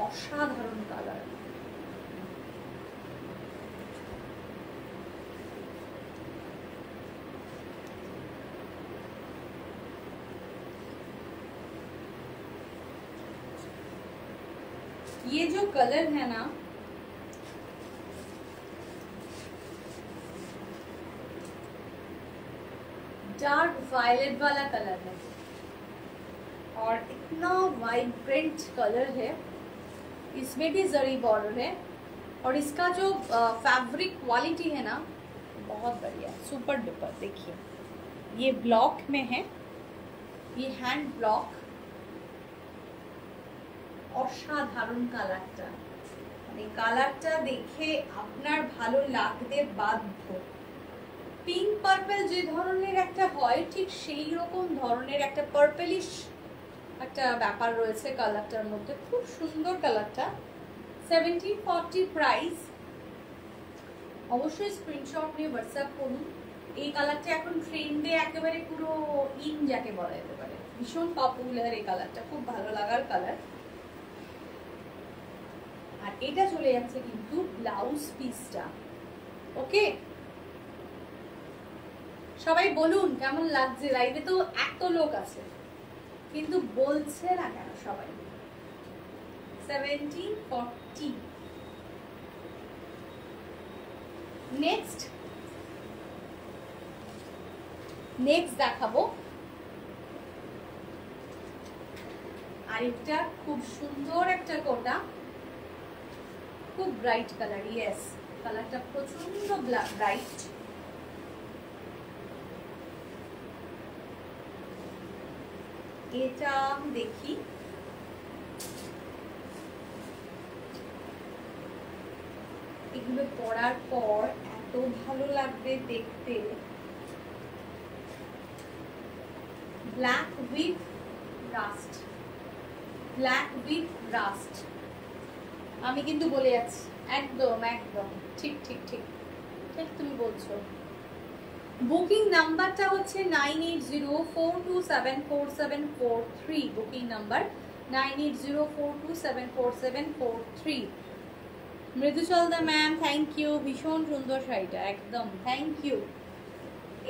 অসাধারণ কালার। ये जो कलर है ना, डार्क वायलेट वाला कलर है और इतना वाइब्रेंट कलर है। इसमें भी जरी बॉर्डर है और इसका जो फैब्रिक क्वालिटी है ना बहुत बढ़िया, सुपर डुपर। देखिए ये ब्लॉक में है, ये हैंड ब्लॉक। অসাধারণ কালারটা, মানে কালারটা দেখে আপনার ভালো লাগতে বাধ্য। পিঙ্ক পার্পল যে ধরনের একটা হয় ঠিক সেই রকম ধরনের একটা পার্পলিশ একটা ব্যাপার রয়েছে কালারটার মধ্যে, খুব সুন্দর কালারটা। 1740 প্রাইস। অবশ্যই স্ক্রিনশট নিয়ে হোয়াটসঅ্যাপ করুন। এই কালারটা এখন ট্রেন্ডে একেবারে পুরো ইন যাকে বলা যেতে পারে, ভীষণ পপুলার এই কালারটা, খুব ভালো লাগার কালার। আর এটা চলে যাচ্ছে কিন্তু ব্লাউজ পিসটা। ওকে, সবাই বলুন কেমন লাগছে, লাইভে তো এত লোক আছে কিন্তু বলছে না কেন সবাই? 1740। নেক্সট দেখাবো আরেকটা খুব সুন্দর একটা কোটা, খুব ব্রাইট কালার। ইয়েস, কালারটা প্রচন্ড ব্রাইট। এটা দেখি, এগুলো পরার পর এত ভালো লাগবে দেখতে। Black with rust, black with rust. আমি কিন্তু বলে যাচ্ছি, একদম একদম ঠিক ঠিক ঠিক ঠিক তুমি বলছো। বুকিং নাম্বারটা হচ্ছে 9804274743। Booking number 9804274743। মৃদুচলদা ম্যাম থ্যাংক ইউ, ভীষণ সুন্দর শাড়িটা, একদম থ্যাংক ইউ।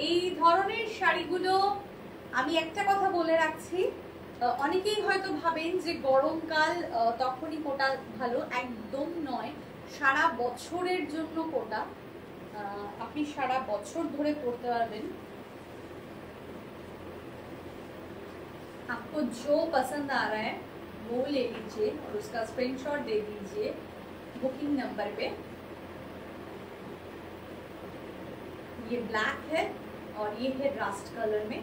এই ধরনের শাড়িগুলো আমি একটা কথা বলে রাখছি, অনেকেই হয়তো ভাবেন যে গরমকাল তখনই কোটা ভালো, একদম নয়। সারা বছরের জন্য কোটা, আপনি সারা বছর ধরে পড়তে পারবেন। आपको जो पसंद आ रहा है वो ले लीजिए और उसका स्क्रीनशॉट दे दीजिए बुकिंग नंबर पे। ये ब्लैक है और ये है रास्ट कलर में,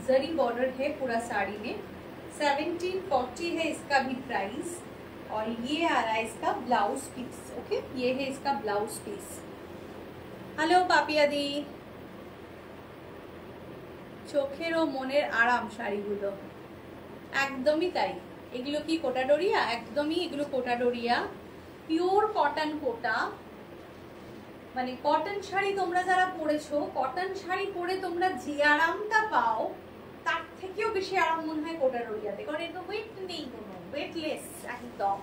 जरी बॉर्डर है पूरा साड़ी में। 1740 है इसका भी प्राइस, और ये आ रहा है इसका ब्लाउज पीस। ओके, ये है इसका ब्लाउज पीस। हेलो पापिया दी, চোখের ও মনের আরাম শাড়িগুলো, একদমই তাই। এগুলো কি কোটা ডোরিয়া? একদমই, এগুলো কোটা ডোরিয়া, পিওর কটন কোটা। মানে কটন শাড়ি তোমরা যারা পরেছো, কটন শাড়ি পরে তোমরা যে আরামটা পাও তার থেকেও বেশি আরাম মনে হয় কোটা ডোরিয়াতে, কারণ এটা ওয়েট নেই, কোনো ওয়েটলেস, একদম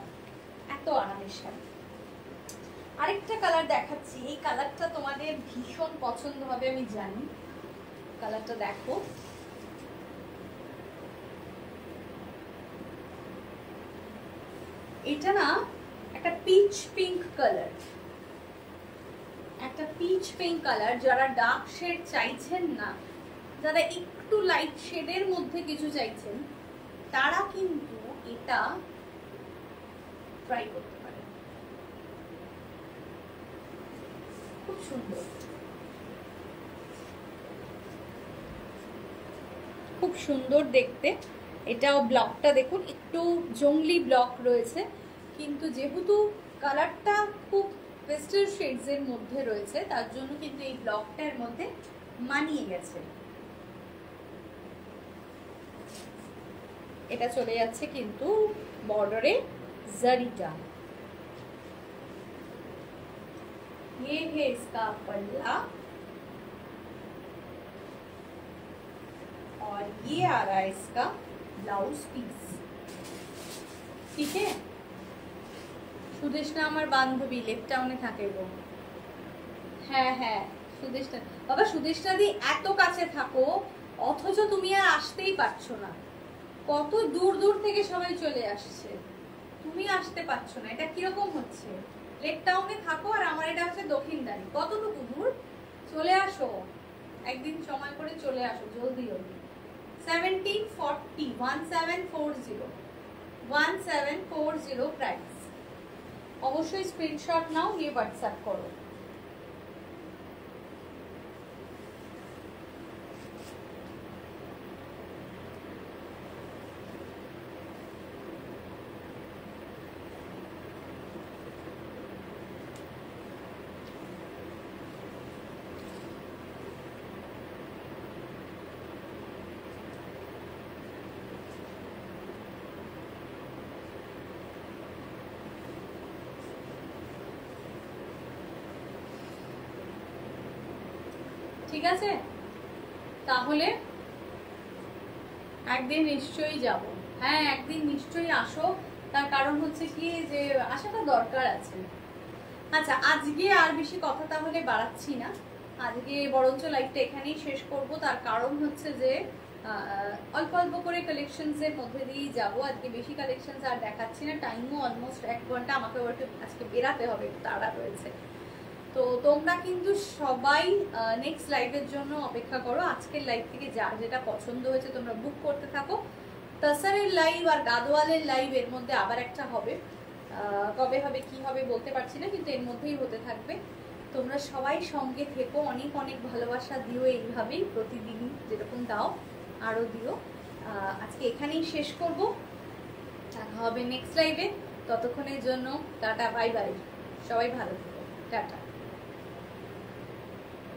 এত আরামের শাড়ি। আরেকটা কালার দেখাচ্ছি, এই কালারটা তোমাদের ভীষণ পছন্দ হবে আমি জানি। কালারটা দেখো, এটা না একটা পিচ পিঙ্ক কালার, একটা পিচ পিঙ্ক কালার। যারা ডার্ক শেড চাইছেন না, যারা একটু লাইট শেডের মধ্যে কিছু চাইছেন, তারা কিন্তু এটা ট্রাই করতে পারেন। খুব সুন্দর, খুব সুন্দর দেখতে। এটাও ব্লকটা দেখুন, একটু জংলি ব্লক রয়েছে, কিন্তু যেহেতু কালারটা খুব পেস্টেল শেডস এর মধ্যে রয়েছে তার জন্য কিন্তু এই ব্লকটার মধ্যে মানিয়ে গেছে। এটা চলে যাচ্ছে কিন্তু বর্ডারে জরিটা। ये है इसका पल्ला और ये आ रहा है इसका ब्लाउज पीस। ठीक है, সুদেশনা আমার বান্ধবী, লেক টাউনে থাকে গো। হ্যাঁ হ্যাঁ সুদেশনা, বাবা সুদেশনা দি এত কাছে থাকো অথচ তুমি আর আসতেই পারছো না। কত দূর দূর থেকে সবাই চলে আসছে, তুমি আসতে পারছো না, এটা কিরকম হচ্ছে? লেক টাউনে থাকো আর আমার এটা হচ্ছে দক্ষিণদারি, কতটুকু দূর? চলে আসো, একদিন সময় করে চলে আসো, জলদি জলদি। 1740, 1740 প্রাইস। অবশ্যই স্ক্রিনশট নাও, নিয়ে হোয়াটসঅ্যাপ করো। ঠিক আছে, তাহলে একদিন নিশ্চয়ই যাব। হ্যাঁ একদিন নিশ্চয়ই আসো, তার কারণ হচ্ছে কি যে আসাটা দরকার আছে। আচ্ছা আজকে আর বেশি কথা তাহলে বাড়াচ্ছি না, আজকে বরঞ্চ লাইভটা এখানেই শেষ করব, তার কারণ হচ্ছে যে অল্প অল্প করে কালেকশনসের মধ্যে দিয়েই যাবো। আজকে বেশি কালেকশনস আর দেখাচ্ছি না, টাইমও অলমোস্ট 1 ঘন্টা, আমাকে আজকে বেরাতে হবে, একটু তাড়া রয়েছে। তো তোমরা কিন্তু সবাই নেক্সট লাইভের জন্য অপেক্ষা করো। আজকের লাইভ থেকে যার যেটা পছন্দ হয়েছে তোমরা বুক করতে থাকো। তাসারের লাইভ আর গাদোয়ালের লাইভ এর মধ্যে আবার একটা হবে, কবে হবে কি হবে বলতে পারছি না, কিন্তু এর মধ্যেই হতে থাকবে। তোমরা সবাই সঙ্গে থেকো, অনেক অনেক ভালোবাসা দিও, এইভাবেই প্রতিদিনই যেরকম দাও আরও দিও। আজকে এখানেই শেষ করব, দেখা হবে নেক্সট লাইভে। ততক্ষণের জন্য টাটা, বাই বাই, সবাই ভালো থেকো, টাটা।